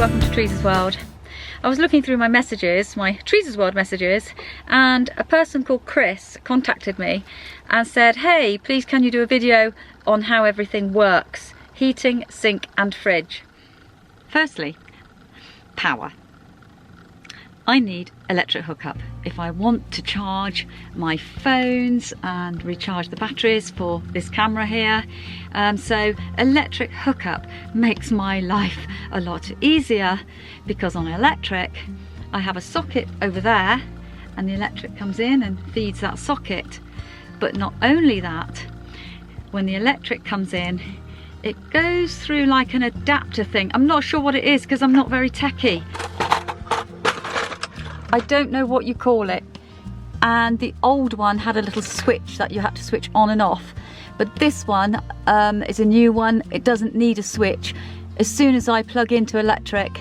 welcome to Trees' World. I was looking through my messages, my Trees' World messages, and a person called Chris contacted me and said, hey, please can you do a video on how everything works, heating, sink and fridge. Firstly, power. I need electric hookup if I want to charge my phones and recharge the batteries for this camera here. So electric hookup makes my life a lot easier, because on electric I have a socket over there and the electric comes in and feeds that socket. But not only that, when the electric comes in, it goes through like an adapter thing. I'm not sure what it is because I'm not very techie. I don't know what you call it, and the old one had a little switch that you had to switch on and off, but this one is a new one. It doesn't need a switch. As soon as I plug into electric,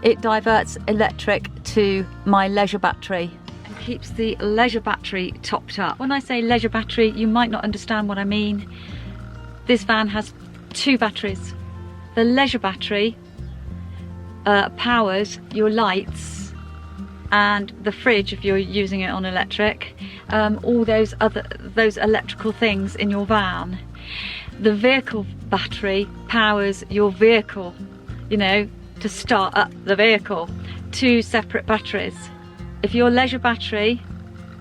it diverts electric to my leisure battery and keeps the leisure battery topped up. When I say leisure battery, you might not understand what I mean. This van has two batteries. The leisure battery powers your lights and the fridge if you're using it on electric, all those electrical things in your van. The vehicle battery powers your vehicle, you know, to start up the vehicle. Two separate batteries. If your leisure battery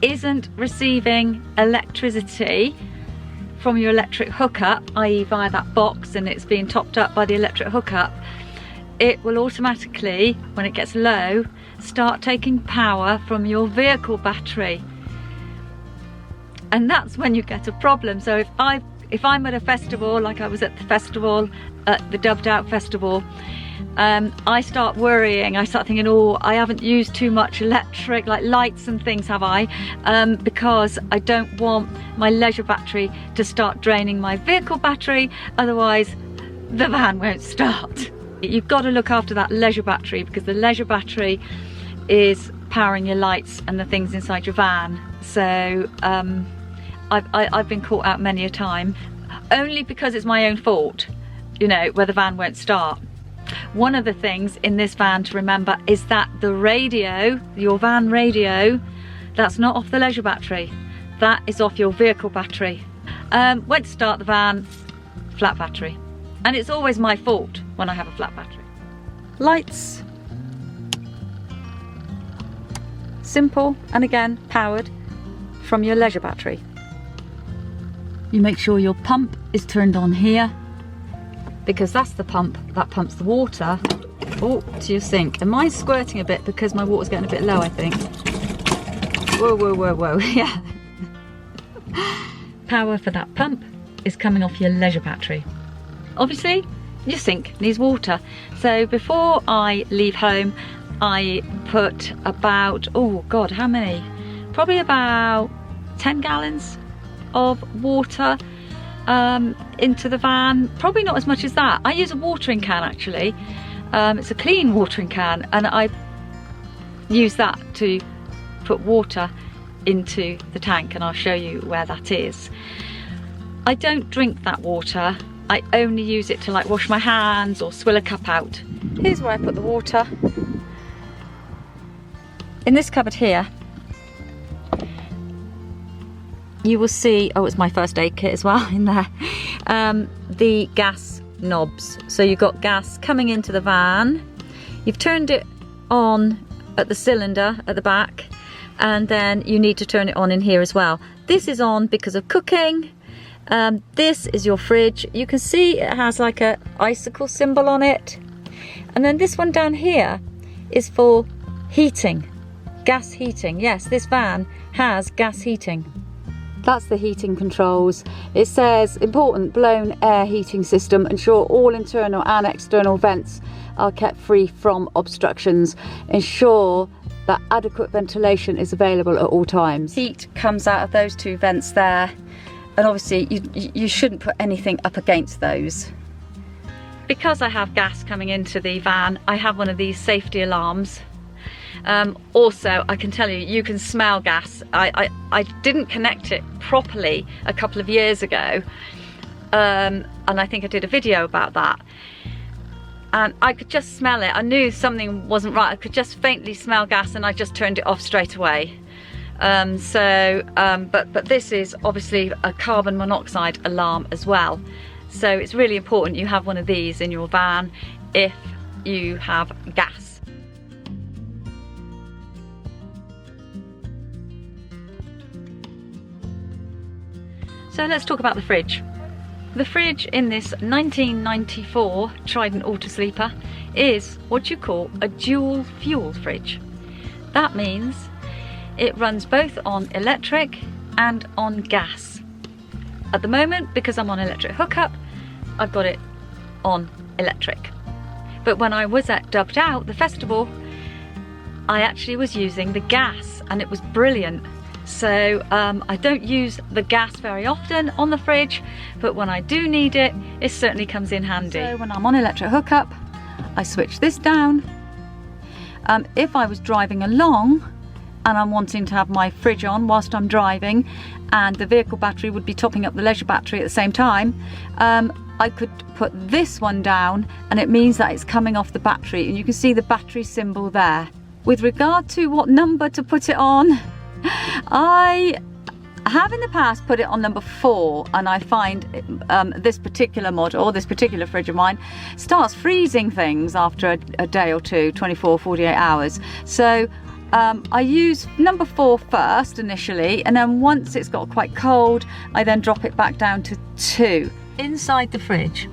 isn't receiving electricity from your electric hookup, i.e. via that box, and it's being topped up by the electric hookup, it will automatically, when it gets low, start taking power from your vehicle battery, and that's when you get a problem. So if I'm at a festival, like I was at the festival, at the Dubbed Out Festival, I start worrying. I start thinking, oh, I haven't used too much electric, like lights and things, have I? Because I don't want my leisure battery to start draining my vehicle battery, otherwise the van won't start. You've got to look after that leisure battery, because the leisure battery is powering your lights and the things inside your van. So I've been caught out many a time, only because it's my own fault, you know, where the van won't start. One of the things in this van to remember is that the radio, your van radio, that's not off the leisure battery, that is off your vehicle battery. Went to start the van, flat battery. And it's always my fault when I have a flat battery. Lights. Simple, and again, powered from your leisure battery. You make sure your pump is turned on here, because that's the pump that pumps the water to your sink. And mine's squirting a bit because my water's getting a bit low, I think. Whoa, whoa, whoa, whoa, yeah. Power for that pump is coming off your leisure battery. Obviously, your sink needs water. So before I leave home, I put about, oh God, how many? Probably about 10 gallons of water into the van. Probably not as much as that. I use a watering can, actually. It's a clean watering can, and I use that to put water into the tank, and I'll show you where that is. I don't drink that water. I only use it to like wash my hands or swill a cup out. Here's where I put the water. In this cupboard here, you will see, oh, it's my first aid kit as well in there, the gas knobs. So you've got gas coming into the van, you've turned it on at the cylinder at the back, and then you need to turn it on in here as well. This is on because of cooking. This is your fridge. You can see it has like a icicle symbol on it. And then this one down here is for heating, gas heating. Yes, this van has gas heating. That's the heating controls. It says, important blown air heating system. Ensure all internal and external vents are kept free from obstructions. Ensure that adequate ventilation is available at all times. Heat comes out of those two vents there. And obviously you shouldn't put anything up against those. Because I have gas coming into the van, I have one of these safety alarms. Also, I can tell you, you can smell gas. I didn't connect it properly a couple of years ago, and I think I did a video about that. and I could just smell it. I knew something wasn't right. I could just faintly smell gas, and I just turned it off straight away. But this is obviously a carbon monoxide alarm as well. So it's really important you have one of these in your van if you have gas. So let's talk about the fridge. The fridge in this 1994 Trident AutoSleeper is what you call a dual fuel fridge. That means it runs both on electric and on gas. At the moment, because I'm on electric hookup, I've got it on electric. But when I was at Dubbed Out, the festival, I actually was using the gas, and it was brilliant. So I don't use the gas very often on the fridge, but when I do need it, it certainly comes in handy. So when I'm on electric hookup, I switch this down. If I was driving along and I'm wanting to have my fridge on whilst I'm driving, and the vehicle battery would be topping up the leisure battery at the same time, I could put this one down, and it means that it's coming off the battery, and you can see the battery symbol there. With regard to what number to put it on, I have in the past put it on number 4, and I find this particular model, this particular fridge of mine, starts freezing things after a day or two, 24, 48 hours. So I use number 4 first initially, and then once it's got quite cold, I then drop it back down to 2. Inside the fridge,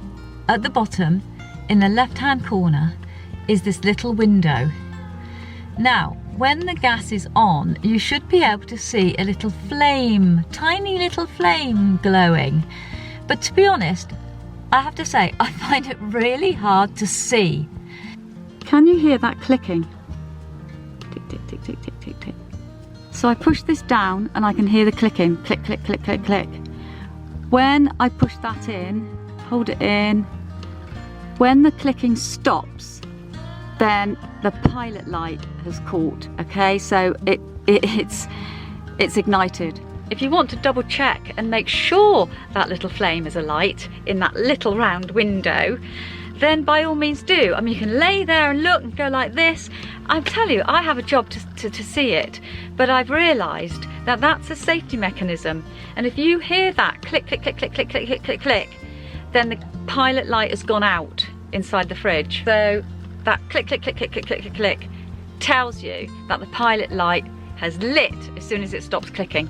at the bottom, in the left-hand corner, is this little window. Now, when the gas is on, you should be able to see a little flame, tiny little flame glowing. But to be honest, I have to say, I find it really hard to see. Can you hear that clicking? Tick, tick, tick, tick, tick, tick, tick. So I push this down and I can hear the clicking. Click, click, click, click, click. When I push that in, hold it in, when the clicking stops, then the pilot light has caught, okay? So it's ignited. If you want to double check and make sure that little flame is alight in that little round window, then by all means do. I mean, you can lay there and look and go like this. I tell you, I have a job to see it, but I've realised that that's a safety mechanism. And if you hear that click, click, click, click, click, click, click, click, click, then the pilot light has gone out inside the fridge. So that click, click, click, click, click, click, click, click tells you that the pilot light has lit as soon as it stops clicking.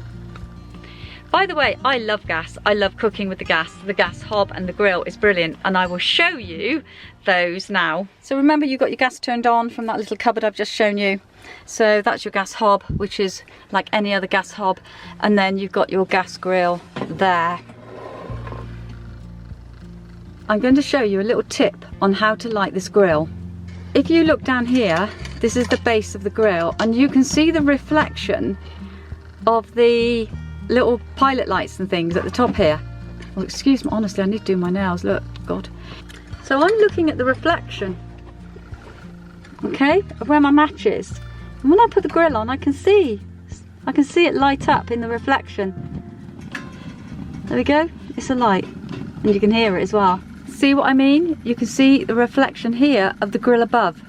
By the way, I love gas. I love cooking with the gas. The gas hob and the grill is brilliant, and I will show you those now. So remember, you've got your gas turned on from that little cupboard I've just shown you. So that's your gas hob, which is like any other gas hob, and then you've got your gas grill there. I'm going to show you a little tip on how to light this grill. If you look down here, this is the base of the grill, and you can see the reflection of the little pilot lights and things at the top here. Oh, excuse me, honestly, I need to do my nails, look, God. So I'm looking at the reflection, okay, of where my match is. And when I put the grill on, I can see it light up in the reflection. There we go, it's a light, and you can hear it as well. See what I mean? You can see the reflection here of the grill above.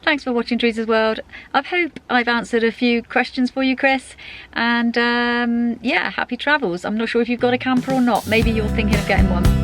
Thanks for watching Teresa's World. I hope I've answered a few questions for you, Chris. And yeah, happy travels. I'm not sure if you've got a camper or not. Maybe you're thinking of getting one.